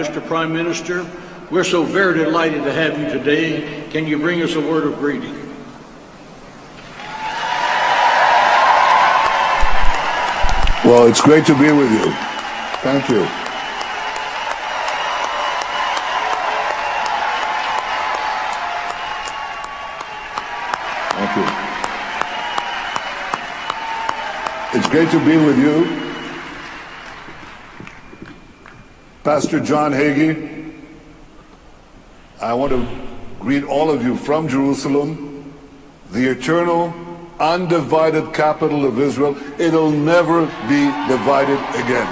Mr. Prime Minister, we're so very delighted to have you today. Can you bring us a word of greeting? Well, it's great to be with you. Thank you. Thank you. It's great to be with you. Pastor John Hagee, I want to greet all of you from Jerusalem, the eternal, undivided capital of Israel. It'll never be divided again.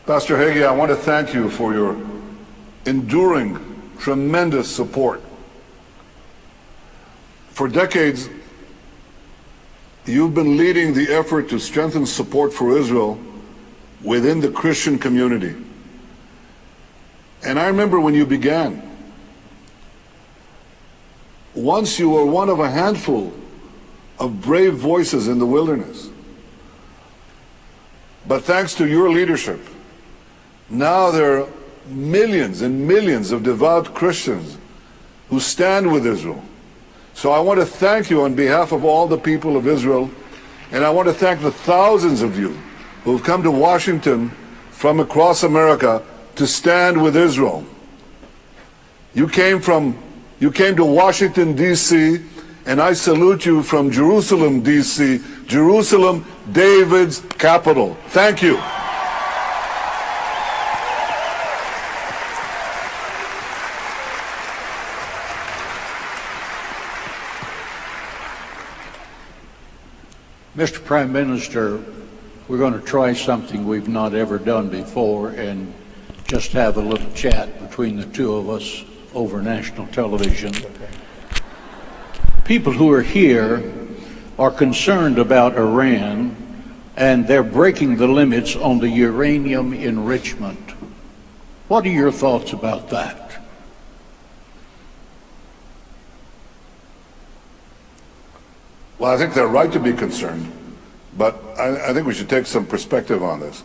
Pastor Hagee, I want to thank you for your enduring, tremendous support. For decades, you've been leading the effort to strengthen support for Israel within the Christian community. And I remember when you began. Once you were one of a handful of brave voices in the wilderness. But thanks to your leadership, now there are millions and millions of devout Christians who stand with Israel. So I want to thank you on behalf of all the people of Israel, and I want to thank the thousands of you who have come to Washington from across America to stand with Israel. You came to Washington, D.C., and I salute you from Jerusalem, D.C., Jerusalem, David's capital. Thank you. Mr. Prime Minister, we're going to try something we've not ever done before and just have a little chat between the two of us over national television. People who are here are concerned about Iran, and they're breaking the limits on the uranium enrichment. What are your thoughts about that? Well, I think they're right to be concerned, but I think we should take some perspective on this.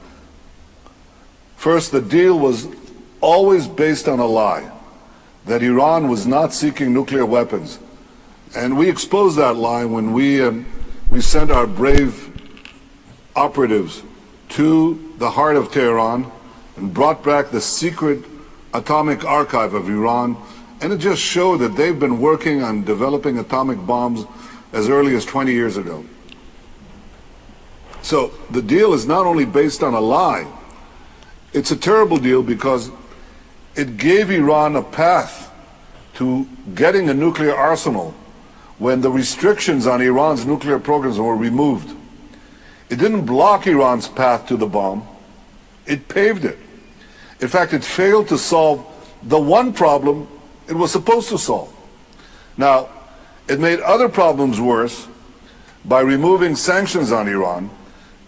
First, the deal was always based on a lie, that Iran was not seeking nuclear weapons. And we exposed that lie when we sent our brave operatives to the heart of Tehran and brought back the secret atomic archive of Iran. And it just showed that they've been working on developing atomic bombs as early as 20 years ago. So the deal is not only based on a lie, it's a terrible deal because it gave Iran a path to getting a nuclear arsenal when the restrictions on Iran's nuclear programs were removed. It didn't block Iran's path to the bomb, it paved it. In fact, it failed to solve the one problem it was supposed to solve. Now, it made other problems worse by removing sanctions on Iran,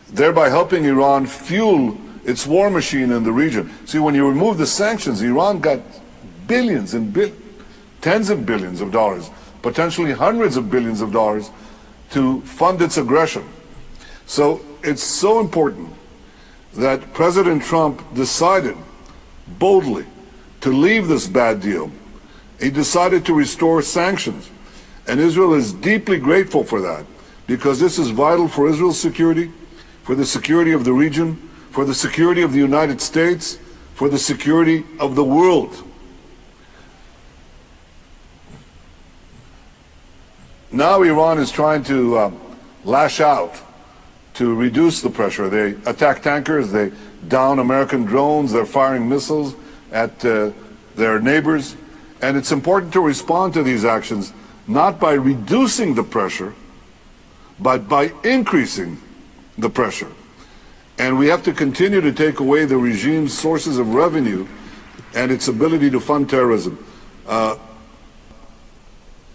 thereby helping Iran fuel its war machine in the region. See, when you remove the sanctions, Iran got billions and tens of billions of dollars, potentially hundreds of billions of dollars to fund its aggression. So it's so important that President Trump decided boldly to leave this bad deal. He decided to restore sanctions. And Israel is deeply grateful for that, because this is vital for Israel's security, for the security of the region, for the security of the United States, for the security of the world. Now Iran is trying to lash out to reduce the pressure. They attack tankers, they down American drones, they're firing missiles at their neighbors. And it's important to respond to these actions not by reducing the pressure, but by increasing the pressure. And we have to continue to take away the regime's sources of revenue and its ability to fund terrorism.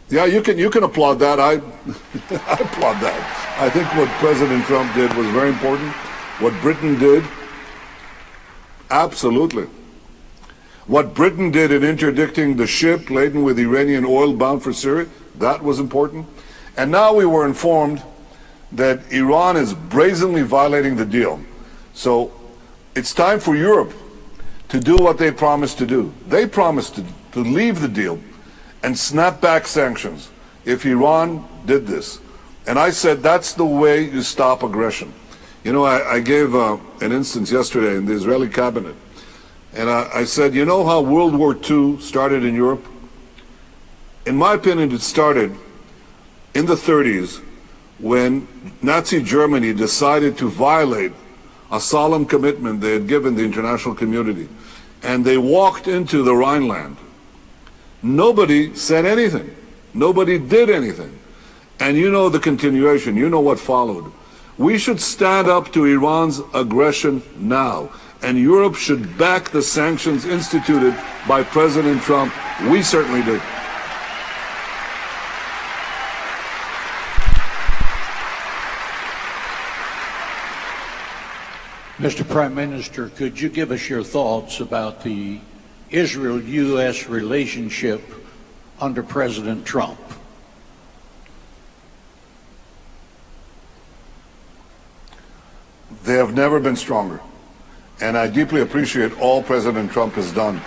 Yeah, you can applaud that. I applaud that. I think what President Trump did was very important. What Britain did, absolutely. What Britain did in interdicting the ship laden with Iranian oil bound for Syria, That was important. And now we were informed that Iran is brazenly violating the deal. So it's time for Europe to do what they promised to do. They promised to leave the deal and snap back sanctions if Iran did this. And I said, that's the way you stop aggression. You know, I gave an instance yesterday in the Israeli cabinet. And I said, you know how World War II started in Europe? In my opinion, it started in the 30s when Nazi Germany decided to violate a solemn commitment they had given the international community. And they walked into the Rhineland. Nobody said anything. Nobody did anything. And you know the continuation. You know what followed. We should stand up to Iran's aggression now. And Europe should back the sanctions instituted by President Trump. We certainly did. Mr. Prime Minister, could you give us your thoughts about the Israel-U.S. relationship under President Trump? They have never been stronger. And I deeply appreciate all President Trump has done.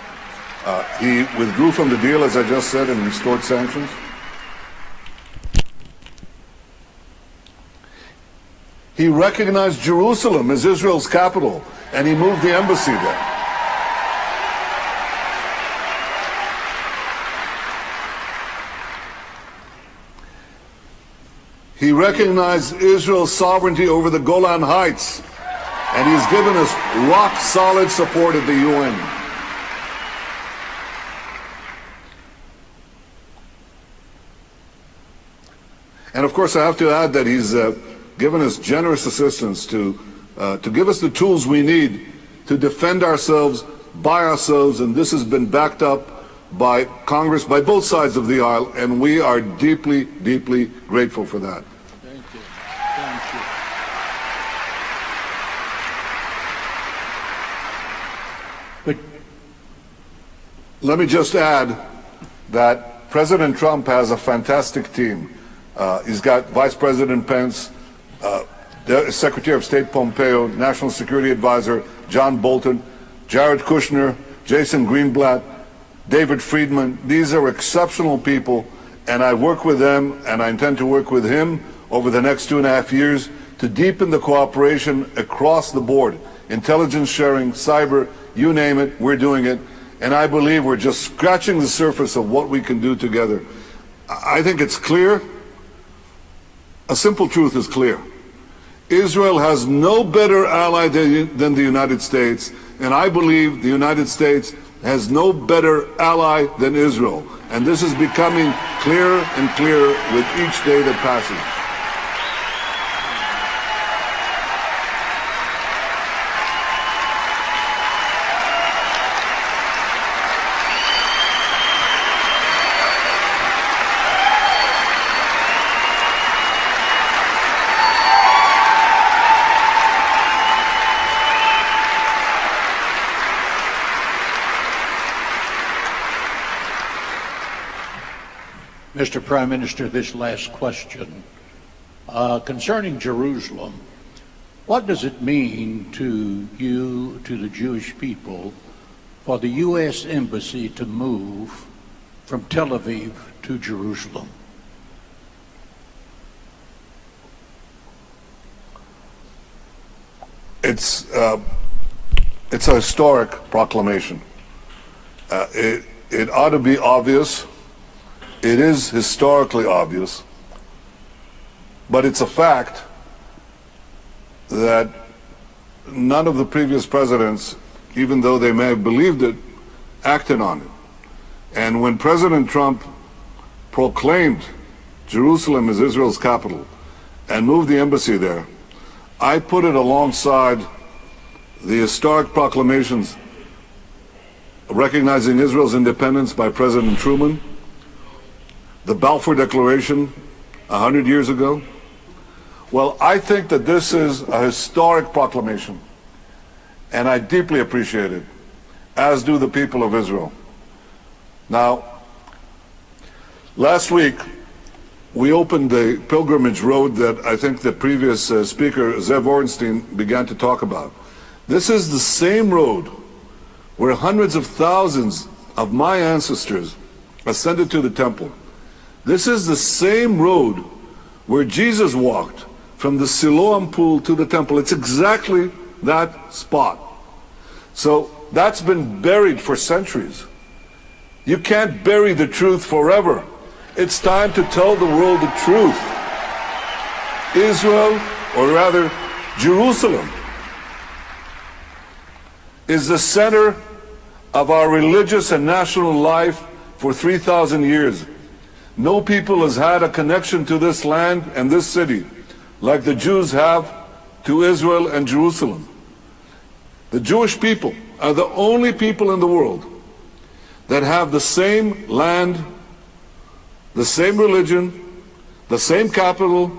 He withdrew from the deal, as I just said, and restored sanctions. He recognized Jerusalem as Israel's capital, and he moved the embassy there. He recognized Israel's sovereignty over the Golan Heights, and he's given us rock-solid support at the UN. And of course, I have to add that he's given us generous assistance to give us the tools we need to defend ourselves by ourselves, and this has been backed up by Congress, by both sides of the aisle, and we are deeply, deeply grateful for that. Thank you. Thank you. But let me just add that President Trump has a fantastic team. He's got Vice President Pence, Secretary of State Pompeo, National Security Advisor John Bolton, Jared Kushner, Jason Greenblatt, David Friedman. These are exceptional people, and I work with them, and I intend to work with him over the next 2.5 years to deepen the cooperation across the board. Intelligence sharing, cyber, you name it, we're doing it. And I believe we're just scratching the surface of what we can do together. I think it's clear. A simple truth is clear. Israel has no better ally than the United States, and I believe the United States has no better ally than Israel. And this is becoming clearer and clearer with each day that passes. Mr. Prime Minister, this last question. Concerning Jerusalem, what does it mean to you, to the Jewish people, for the U.S. Embassy to move from Tel Aviv to Jerusalem? It's a historic proclamation. It ought to be obvious. It is historically obvious, but it's a fact that none of the previous presidents, even though they may have believed it, acted on it. And when President Trump proclaimed Jerusalem as Israel's capital and moved the embassy there, I put it alongside the historic proclamations recognizing Israel's independence by President Truman, the Balfour Declaration 100 years ago. Well, I think that this is a historic proclamation, and I deeply appreciate it, as do the people of Israel. Now, last week, we opened the pilgrimage road that I think the previous speaker, Zev Ornstein, began to talk about. This is the same road where hundreds of thousands of my ancestors ascended to the temple. This is the same road where Jesus walked from the Siloam pool to the temple. It's exactly that spot. So that's been buried for centuries. You can't bury the truth forever. It's time to tell the world the truth. Israel, or rather Jerusalem, is the center of our religious and national life for 3,000 years. No people has had a connection to this land and this city like the Jews have to Israel and Jerusalem. The Jewish people are the only people in the world that have the same land, the same religion, the same capital,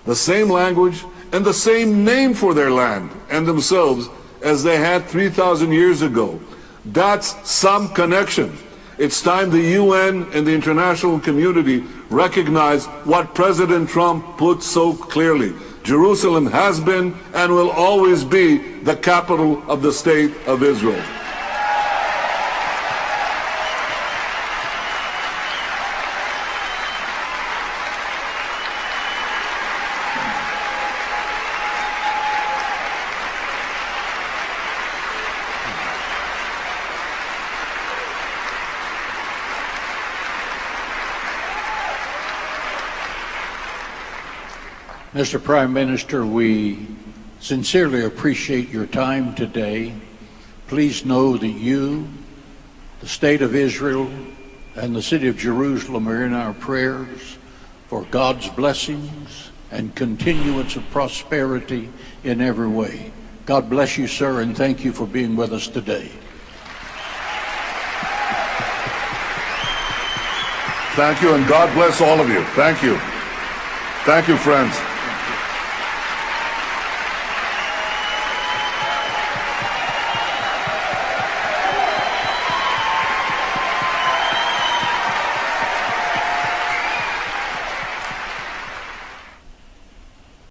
the same language, and the same name for their land and themselves as they had 3,000 years ago. That's some connection. It's time the UN and the international community recognize what President Trump put so clearly. Jerusalem has been and will always be the capital of the state of Israel. Mr. Prime Minister, we sincerely appreciate your time today. Please know that you, the State of Israel, and the City of Jerusalem are in our prayers for God's blessings and continuance of prosperity in every way. God bless you, sir, and thank you for being with us today. Thank you, and God bless all of you. Thank you. Thank you, friends.